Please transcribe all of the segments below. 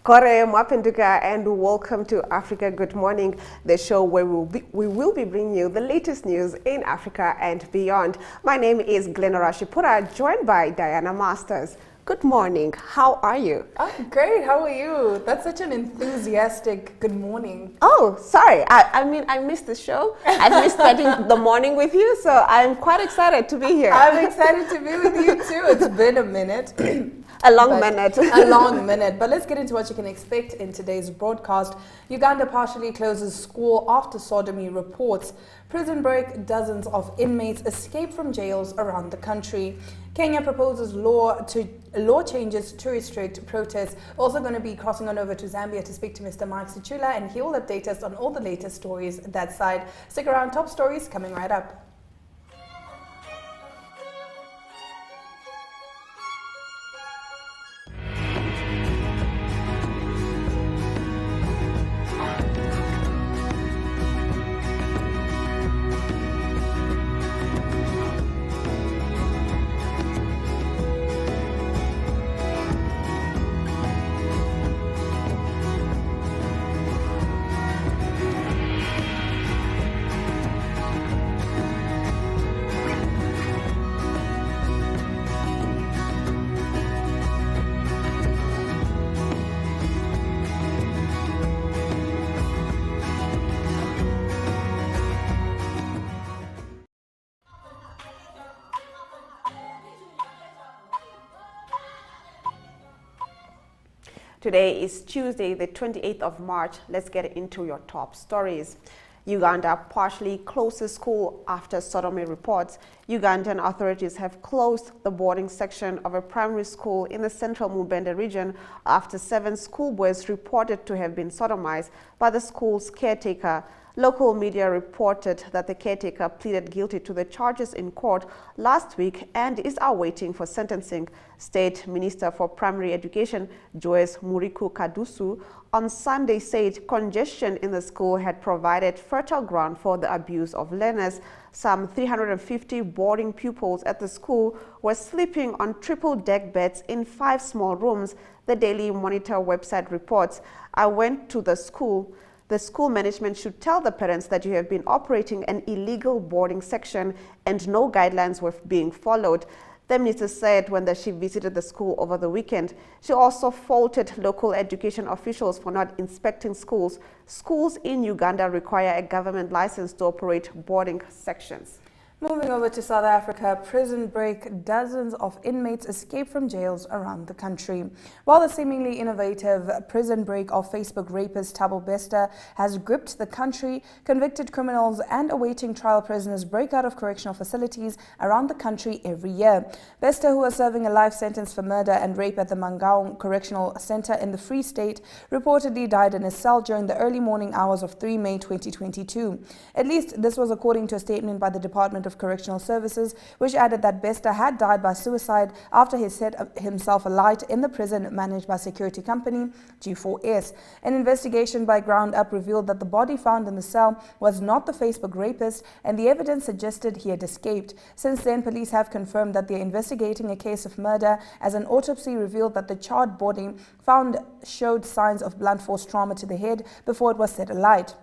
Kore Mwapenduka, and welcome to Africa Good Morning, the show where we will be bringing you the latest news in Africa and beyond. My name is Glenora Shipura, joined by Diana Masters. Good morning. How are you? I'm great. How are you? That's such an enthusiastic good morning. Oh, sorry. I mean, I missed the show. I missed spending the morning with you, so I'm quite excited to be here. I'm excited to be with you too. It's been a minute. A long minute. A long minute. But let's get into what you can expect in today's broadcast. Uganda partially closes school after sodomy reports. Prison break, dozens of inmates escape from jails around the country. Kenya proposes law changes to restrict protests. Also going to be crossing on over to Zambia to speak to Mr. Mike Sichula, and he will update us on all the latest stories that side. Stick around, top stories coming right up. Today is Tuesday, the 28th of March. Let's get into your top stories. Uganda partially closes school after sodomy reports. Ugandan authorities have closed the boarding section of a primary school in the central Mubende region after 7 schoolboys reported to have been sodomized by the school's caretaker. Local media reported that the caretaker pleaded guilty to the charges in court last week and is awaiting for sentencing. State Minister for Primary Education, Joyce Muriku Kadusu, on Sunday said congestion in the school had provided fertile ground for the abuse of learners. Some 350 boarding pupils at the school were sleeping on triple-deck beds in 5 small rooms, the Daily Monitor website reports. I went to the school. The school management should tell the parents that you have been operating an illegal boarding section and no guidelines were being followed, the minister said when she visited the school over the weekend. She also faulted local education officials for not inspecting schools. Schools in Uganda require a government license to operate boarding sections. Moving over to South Africa, prison break, dozens of inmates escape from jails around the country. While the seemingly innovative prison break of Facebook rapist Thabo Bester has gripped the country, convicted criminals and awaiting trial prisoners break out of correctional facilities around the country every year. Bester, who was serving a life sentence for murder and rape at the Mangaung Correctional Center in the Free State, reportedly died in his cell during the early morning hours of 3 May 2022. At least this was according to a statement by the Department of Correctional Services, which added that Bester had died by suicide after he set himself alight in the prison managed by security company G4S. An investigation by Ground Up revealed that the body found in the cell was not the Facebook rapist, and the evidence suggested he had escaped. Since then, police have confirmed that they are investigating a case of murder, as an autopsy revealed that the charred body found showed signs of blunt force trauma to the head before it was set alight.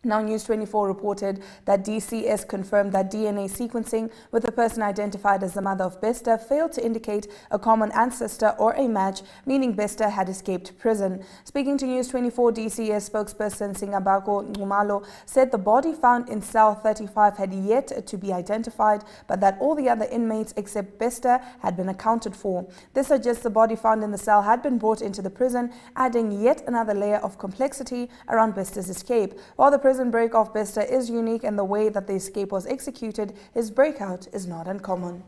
Now, News 24 reported that DCS confirmed that DNA sequencing with the person identified as the mother of Bester failed to indicate a common ancestor or a match, meaning Bester had escaped prison. Speaking to News 24, DCS spokesperson Singabako Ngumalo said the body found in cell 35 had yet to be identified, but that all the other inmates except Bester had been accounted for. This suggests the body found in the cell had been brought into the prison, adding yet another layer of complexity around Bester's escape. While the prison break of Bester is unique in the way that the escape was executed, his breakout is not uncommon.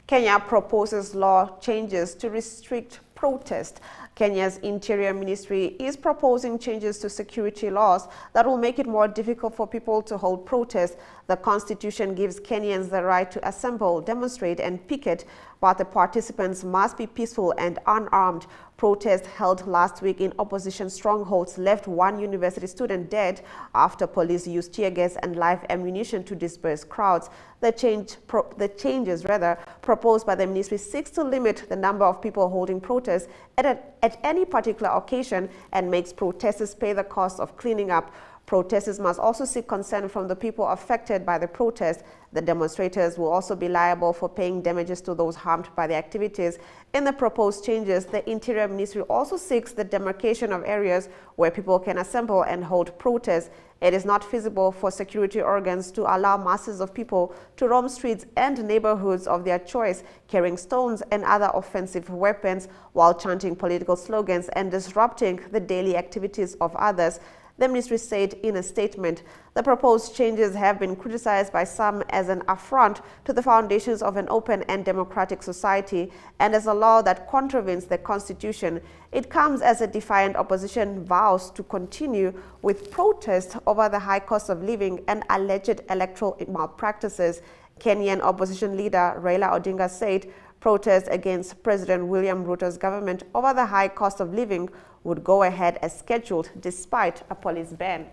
Kenya proposes law changes to restrict protest. Kenya's Interior Ministry is proposing changes to security laws that will make it more difficult for people to hold protests. The Constitution gives Kenyans the right to assemble, demonstrate and picket, but the participants must be peaceful and unarmed. Protests held last week in opposition strongholds left one university student dead after police used tear gas and live ammunition to disperse crowds. The changes proposed by the ministry seeks to limit the number of people holding protests protest at any particular occasion and makes protesters pay the cost of cleaning up. Protesters must also seek consent from the people affected by the protest. The demonstrators will also be liable for paying damages to those harmed by the activities. In the proposed changes, the Interior Ministry also seeks the demarcation of areas where people can assemble and hold protests. It is not feasible for security organs to allow masses of people to roam streets and neighborhoods of their choice, carrying stones and other offensive weapons while chanting political slogans and disrupting the daily activities of others. The ministry said in a statement, the proposed changes have been criticized by some as an affront to the foundations of an open and democratic society and as a law that contravenes the constitution. It comes as a defiant opposition vows to continue with protests over the high cost of living and alleged electoral malpractices. Kenyan opposition leader Raila Odinga said protests against President William Ruto's government over the high cost of living would go ahead as scheduled despite a police ban.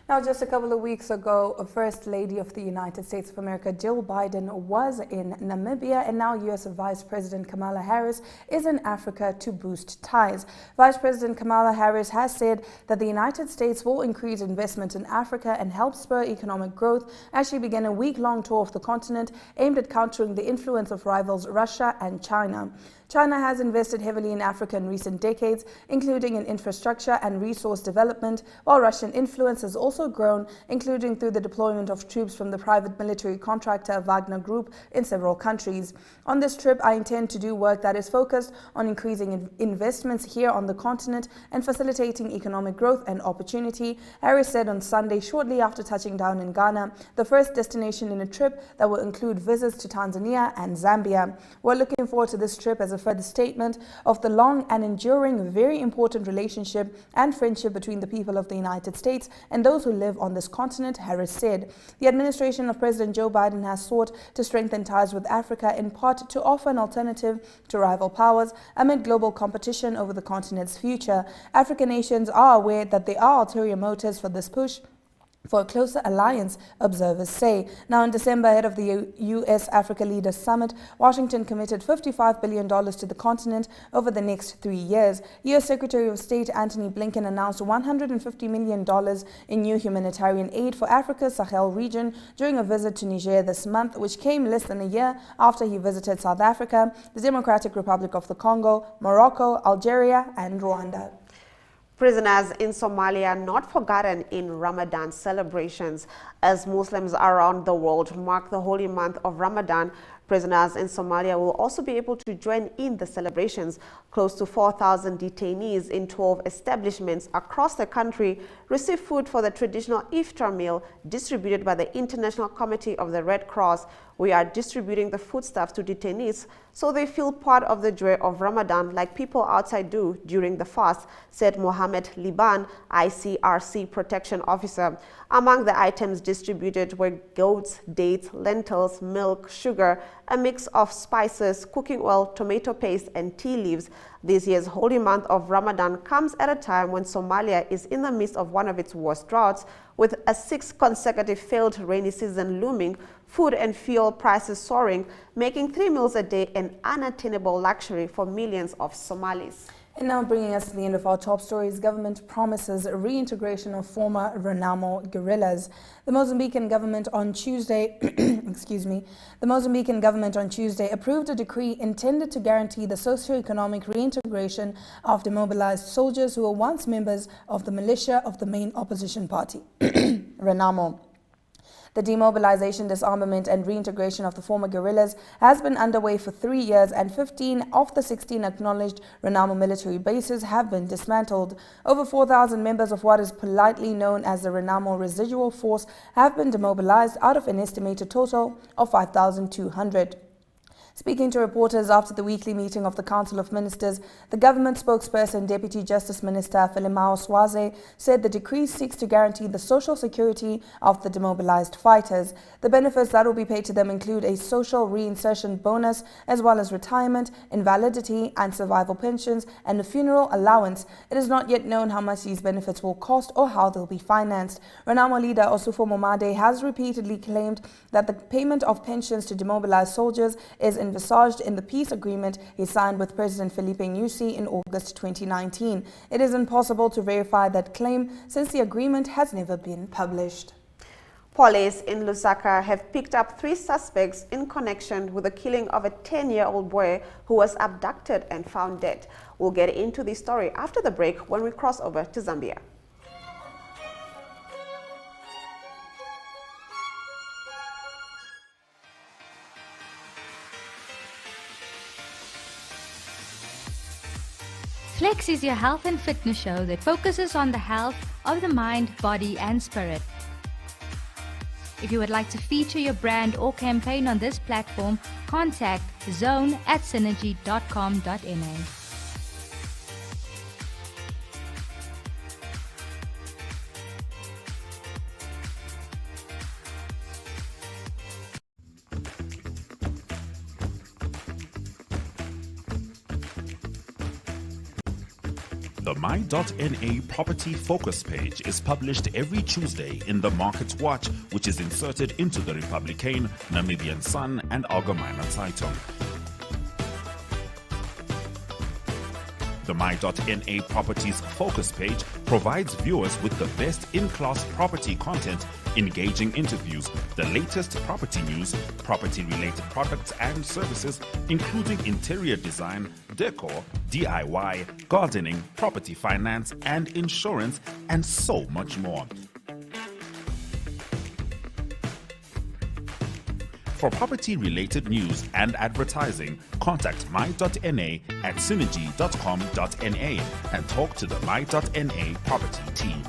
Now, just a couple of weeks ago, First Lady of the United States of America, Jill Biden, was in Namibia, and now U.S. Vice President Kamala Harris is in Africa to boost ties. Vice President Kamala Harris has said that the United States will increase investment in Africa and help spur economic growth as she began a week-long tour of the continent aimed at countering the influence of rivals Russia and China. China has invested heavily in Africa in recent decades, including in infrastructure and resource development, while Russian influence has also grown, including through the deployment of troops from the private military contractor Wagner Group in several countries. On this trip, I intend to do work that is focused on increasing investments here on the continent and facilitating economic growth and opportunity, Harris said on Sunday shortly after touching down in Ghana, the first destination in a trip that will include visits to Tanzania and Zambia. We're looking forward to this trip as a further statement of the long and enduring, very important relationship and friendship between the people of the United States and those who live on this continent, Harris said. The administration of President Joe Biden has sought to strengthen ties with Africa in part to offer an alternative to rival powers amid global competition over the continent's future. African nations are aware that there are ulterior motives for this push for a closer alliance, observers say. Now, in December, ahead of the U.S.-Africa Leaders Summit, Washington committed $55 billion to the continent over the next 3 years. U.S. Secretary of State Antony Blinken announced $150 million in new humanitarian aid for Africa's Sahel region during a visit to Niger this month, which came less than a year after he visited South Africa, the Democratic Republic of the Congo, Morocco, Algeria, and Rwanda. Prisoners in Somalia not forgotten in Ramadan celebrations. As Muslims around the world mark the holy month of Ramadan, prisoners in Somalia will also be able to join in the celebrations. Close to 4,000 detainees in 12 establishments across the country receive food for the traditional iftar meal distributed by the International Committee of the Red Cross. We are distributing the foodstuffs to detainees so they feel part of the joy of Ramadan like people outside do during the fast, said Mohammed Liban, ICRC protection officer. Among the items distributed were goats, dates, lentils, milk, sugar, a mix of spices, cooking oil, tomato paste, and tea leaves. This year's holy month of Ramadan comes at a time when Somalia is in the midst of one of its worst droughts, with a 6th consecutive failed rainy season looming, food and fuel prices soaring, making 3 meals a day an unattainable luxury for millions of Somalis. And now bringing us to the end of our top stories, government promises reintegration of former Renamo guerrillas. The Mozambican government on Tuesday, approved a decree intended to guarantee the socio-economic reintegration of demobilized soldiers who were once members of the militia of the main opposition party, Renamo. The demobilization, disarmament and reintegration of the former guerrillas has been underway for 3 years, and 15 of the 16 acknowledged Renamo military bases have been dismantled. Over 4,000 members of what is politely known as the Renamo residual force have been demobilized out of an estimated total of 5,200. Speaking to reporters after the weekly meeting of the Council of Ministers, the government spokesperson, Deputy Justice Minister Filimao Swaze, said the decree seeks to guarantee the social security of the demobilized fighters. The benefits that will be paid to them include a social reinsertion bonus, as well as retirement, invalidity and survival pensions, and a funeral allowance. It is not yet known how much these benefits will cost or how they'll be financed. Renamo leader Osufo Momade has repeatedly claimed that the payment of pensions to demobilized soldiers is envisaged in the peace agreement he signed with President Filipe Nyusi in August 2019. It is impossible to verify that claim since the agreement has never been published. Police in Lusaka have picked up 3 suspects in connection with the killing of a 10-year-old boy who was abducted and found dead. We'll get into this story after the break when we cross over to Zambia. Flex is your health and fitness show that focuses on the health of the mind, body and spirit. If you would like to feature your brand or campaign on this platform, contact zone@synergy.com.na. The My.NA property focus page is published every Tuesday in the Market Watch, which is inserted into the Republican, Namibian Sun and Allgemeine Zeitung. The My.NA Properties Focus page provides viewers with the best in-class property content, engaging interviews, the latest property news, property-related products and services, including interior design, decor, DIY, gardening, property finance and insurance, and so much more. For property-related news and advertising, contact My.NA at synergy.com.na and talk to the My.NA property team.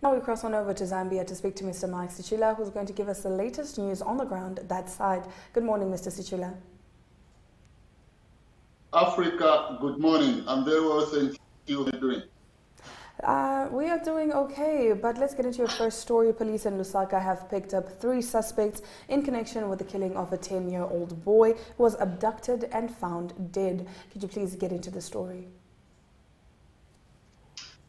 Now we cross on over to Zambia to speak to Mr. Mike Sichula, who's going to give us the latest news on the ground that side. Good morning, Mr. Sichula. Africa, good morning. I'm very well, thank you. How are you doing? We are doing okay, but let's get into your first story. Police in Lusaka have picked up 3 suspects in connection with the killing of a 10-year-old boy who was abducted and found dead. Could you please get into the story?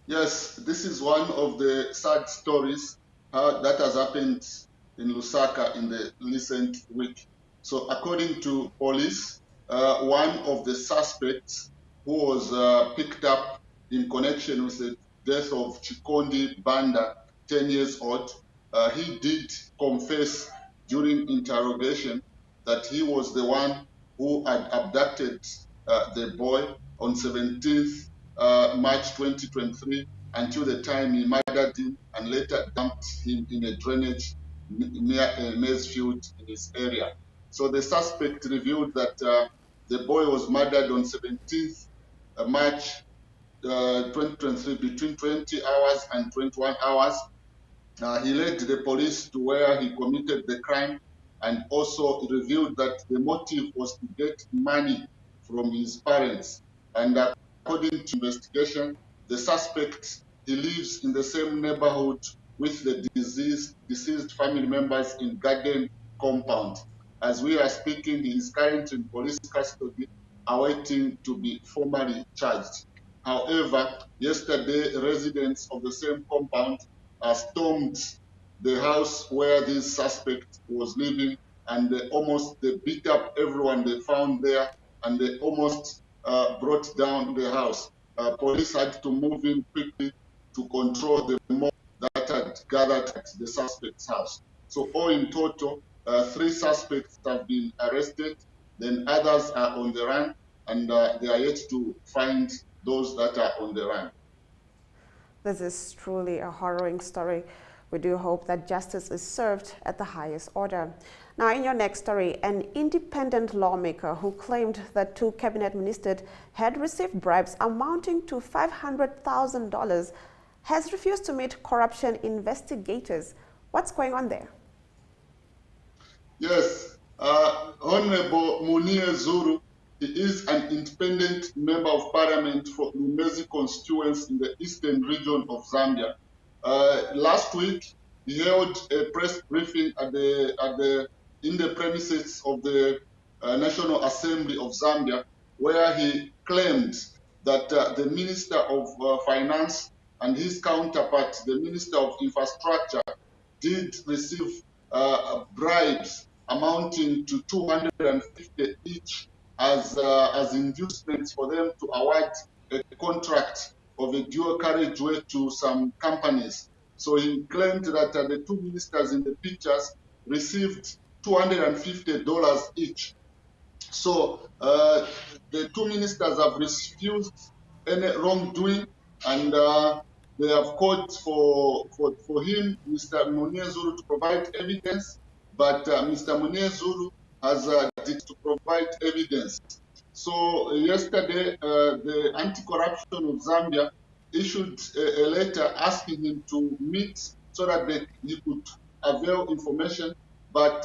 Yes, this is one of the sad stories that has happened in Lusaka in the recent week. So according to police, one of the suspects who was picked up in connection with the death of Chikondi Banda, 10 years old, he did confess during interrogation that he was the one who had abducted the boy on 17th March 2023 until the time he murdered him and later dumped him in a drainage near a maize field in his area. So the suspect revealed that the boy was murdered on 17th March 2023 between 20 hours and 21 hours. He led the police to where he committed the crime and also revealed that the motive was to get money from his parents. And according to investigation, the suspect, he lives in the same neighborhood with the deceased family members in Garden compound. As we are speaking, he is currently in police custody, awaiting to be formally charged. However, yesterday, residents of the same compound stormed the house where this suspect was living, and they beat up everyone they found there, and they almost brought down the house. Police had to move in quickly to control the mob that had gathered at the suspect's house. So all in total, 3 suspects have been arrested, then others are on the run, and they are yet to find those that are on the run. This is truly a harrowing story. We do hope that justice is served at the highest order. Now, in your next story, an independent lawmaker who claimed that 2 cabinet ministers had received bribes amounting to $500,000 has refused to meet corruption investigators. What's going on there? Yes, Honorable Munir Zuru, he is an independent member of parliament for Lumezi constituency in the eastern region of Zambia. Last week, he held a press briefing in the premises of the National Assembly of Zambia, where he claimed that the Minister of Finance and his counterpart, the Minister of Infrastructure, did receive bribes amounting to 250 each as inducements for them to award a contract of a dual carriageway to some companies. So he claimed that the two ministers in the pictures received $250 each. So the two ministers have refused any wrongdoing, and they have called for him, Mr. Munezuru, to provide evidence, but Mr. Munezuru has did to provide evidence. So yesterday, the anti-corruption of Zambia issued a letter asking him to meet so that he could avail information, but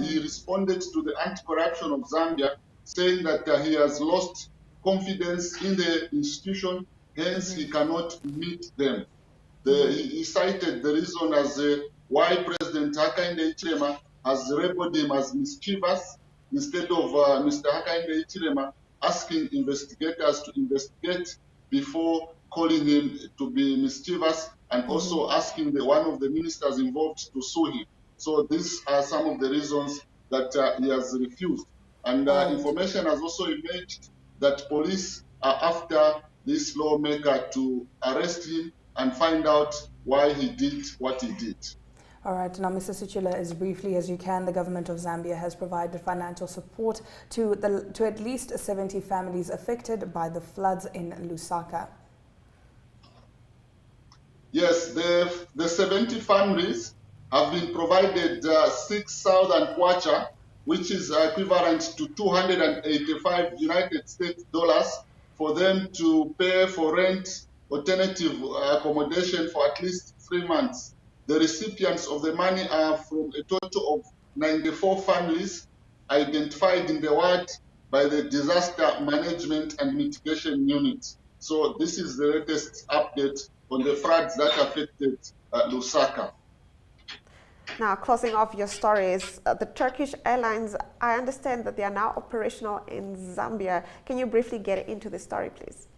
he responded to the anti-corruption of Zambia saying that he has lost confidence in the institution, hence he cannot meet them. He cited the reason as why President Hakainde Hichilema has labeled him as mischievous instead of Mr. Hakainde Hichilema asking investigators to investigate before calling him to be mischievous, and also asking one of the ministers involved to sue him. So these are some of the reasons that he has refused. And information has also emerged that police are after this lawmaker to arrest him and find out why he did what he did. All right, now, Mr. Sichula, as briefly as you can, the government of Zambia has provided financial support to at least 70 families affected by the floods in Lusaka. Yes, the 70 families have been provided 6,000 kwacha, which is equivalent to 285 United States dollars, for them to pay for rent, alternative accommodation for at least 3 months. The recipients of the money are from a total of 94 families identified in the ward by the Disaster Management and Mitigation Unit. So this is the latest update on the floods that affected Lusaka. Now, closing off your stories, the Turkish Airlines, I understand that they are now operational in Zambia. Can you briefly get into the story, please?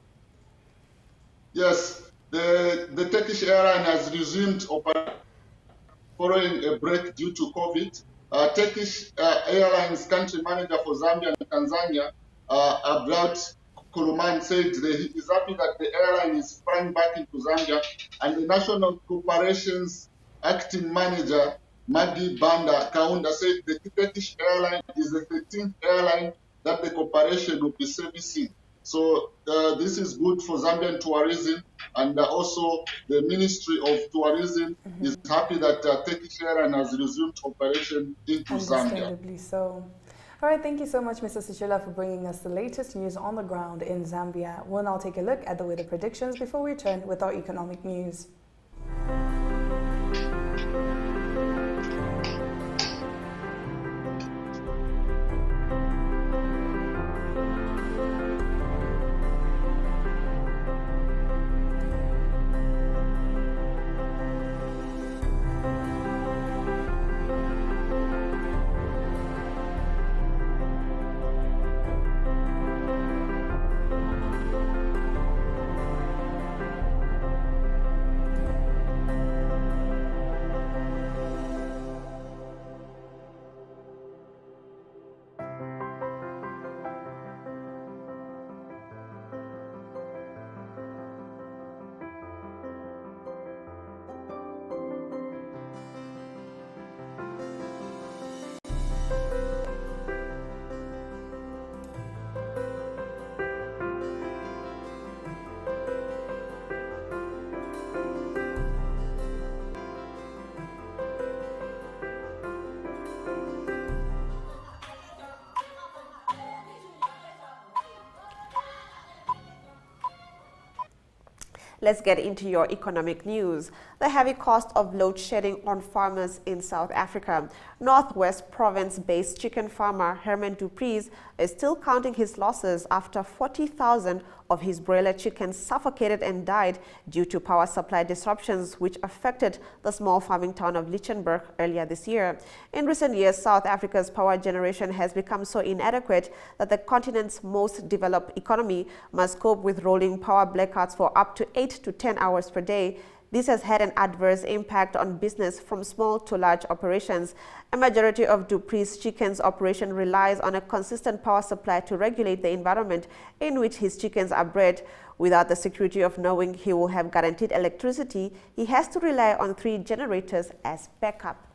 Yes, the Turkish airline has resumed operation following a break due to COVID. Turkish Airlines country manager for Zambia and Tanzania, Abreast said that he is happy that the airline is flying back into Zambia, and the National Corporations acting manager, Maggie Banda Kaunda, said the Turkish airline is the 13th airline that the corporation will be servicing. So this is good for Zambian tourism, and also the Ministry of Tourism is happy that Turkish Airline has resumed operation into Zambia. Understandably so. All right, thank you so much, Mr. Sichula, for bringing us the latest news on the ground in Zambia. We'll now take a look at the weather predictions before we return with our economic news. Let's get into your economic news. The heavy cost of load shedding on farmers in South Africa. Northwest Province-based chicken farmer Herman Dupreez is still counting his losses after 40,000 of his broiler chickens suffocated and died due to power supply disruptions, which affected the small farming town of Lichtenburg earlier this year. In recent years, South Africa's power generation has become so inadequate that the continent's most developed economy must cope with rolling power blackouts for up to 8 to 10 hours per day. This has had an adverse impact on business from small to large operations. A majority of Dupree's chickens operation relies on a consistent power supply to regulate the environment in which his chickens are bred. Without the security of knowing he will have guaranteed electricity, he has to rely on 3 generators as backup.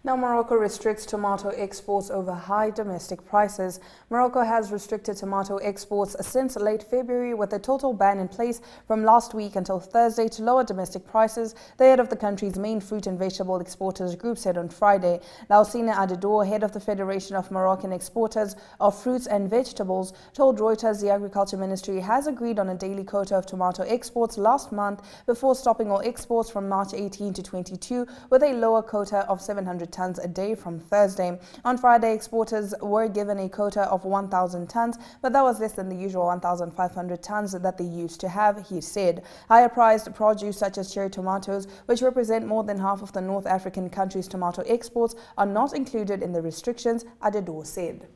Now, Morocco restricts tomato exports over high domestic prices. Morocco has restricted tomato exports since late February, with a total ban in place from last week until Thursday to lower domestic prices, the head of the country's main fruit and vegetable exporters group said on Friday. Lausina Adedour, head of the Federation of Moroccan Exporters of Fruits and Vegetables, told Reuters the Agriculture Ministry has agreed on a daily quota of tomato exports last month before stopping all exports from March 18 to 22 with a lower quota of 700 tons a day from Thursday. On Friday, exporters were given a quota of 1,000 tons, but that was less than the usual 1,500 tons that they used to have, he said. Higher priced produce such as cherry tomatoes, which represent more than half of the North African country's tomato exports, are not included in the restrictions, Adedour said.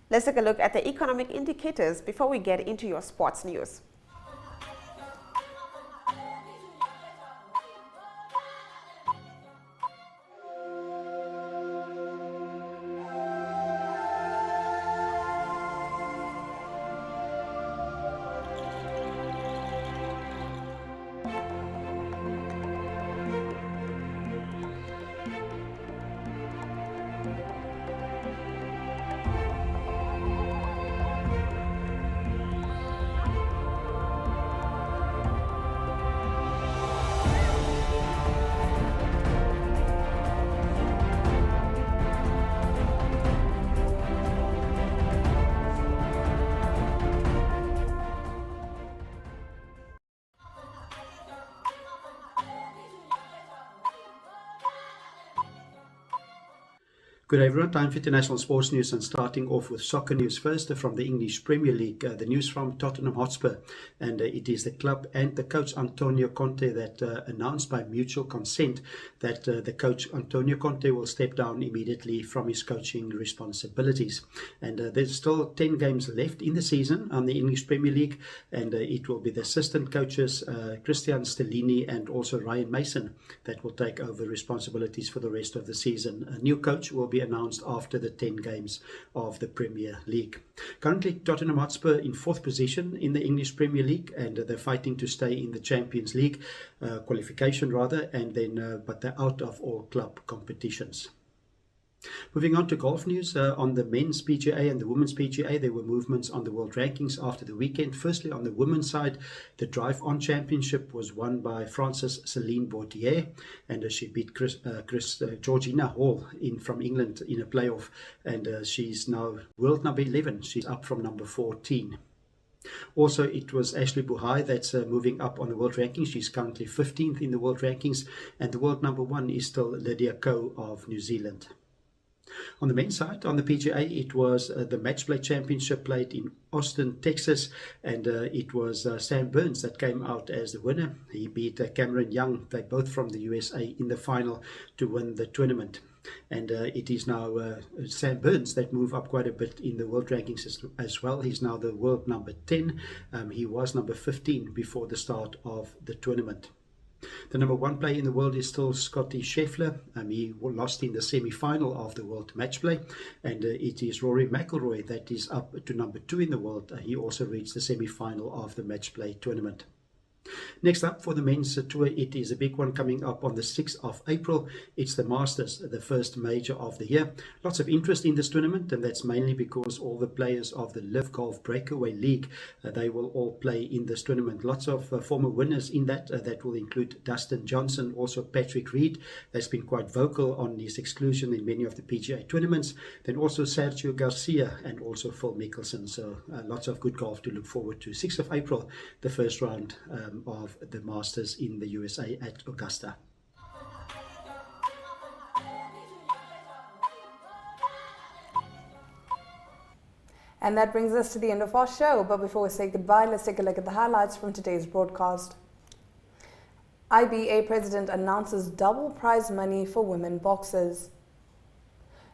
Let's take a look at the economic indicators before we get into your sports news. Good day everyone, time for international sports news, and starting off with soccer news first from the English Premier League. The news from Tottenham Hotspur, and it is the club and the coach Antonio Conte that announced by mutual consent that the coach Antonio Conte will step down immediately from his coaching responsibilities. And there's still 10 games left in the season on the English Premier League, and it will be the assistant coaches Christian Stellini and also Ryan Mason that will take over responsibilities for the rest of the season. A new coach will be announced after the 10 games of the Premier League. Currently, Tottenham Hotspur in 4th position in the English Premier League, and they're fighting to stay in the Champions League qualification rather, and then but they're out of all club competitions. Moving on to golf news, on the men's PGA and the women's PGA, there were movements on the world rankings after the weekend. Firstly, on the women's side, the Drive On Championship was won by Frances Celine Bourdier, and she beat Georgina Hall from England in a playoff, and she's now world number 11. She's up from number 14. Also, it was Ashley Buhai that's moving up on the world rankings. She's currently 15th in the world rankings, and the world number 1 is still Lydia Ko of New Zealand. On the men's side, on the PGA, it was the Match Play Championship played in Austin, Texas, and it was Sam Burns that came out as the winner. He beat Cameron Young, they both from the USA, in the final to win the tournament. And it is now Sam Burns that moved up quite a bit in the world rankings as well. He's now the world number 10. He was number 15 before the start of the tournament. The number 1 player in the world is still Scotty Scheffler. He lost in the semi-final of the World Match Play, and it is Rory McIlroy that is up to number 2 in the world. He also reached the semi-final of the Match Play tournament. Next up for the men's tour, it is a big one coming up on the 6th of April. It's the Masters, the first major of the year. Lots of interest in this tournament, and that's mainly because all the players of the Live Golf Breakaway League, they will all play in this tournament. Lots of former winners in that. That will include Dustin Johnson, also Patrick Reed, that's been quite vocal on his exclusion in many of the PGA tournaments. Then also Sergio Garcia and also Phil Mickelson. So lots of good golf to look forward to. 6th of April, the first round of the Masters in the USA at Augusta. And that brings us to the end of our show. But before we say goodbye, let's take a look at the highlights from today's broadcast. IBA President announces double prize money for women boxers.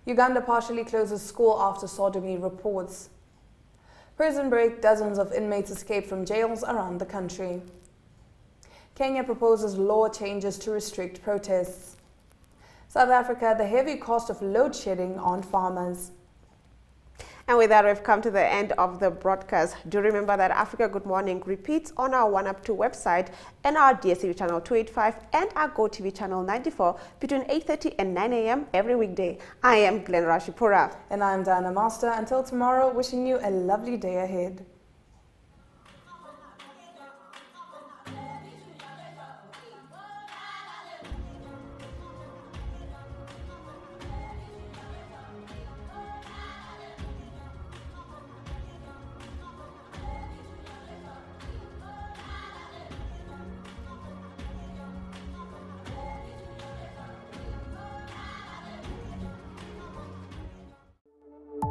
Uganda partially closes school after sodomy reports. Prison break, dozens of inmates escape from jails around the country. Kenya proposes law changes to restrict protests. South Africa, the heavy cost of load shedding on farmers. And with that, we've come to the end of the broadcast. Do remember that Africa Good Morning repeats on our Oneuptwo website and our DSTV channel 285 and our GoTV channel 94 between 8:30 and 9 a.m. every weekday. I am Glenn Rashipura. And I'm Diana Master. Until tomorrow, wishing you a lovely day ahead.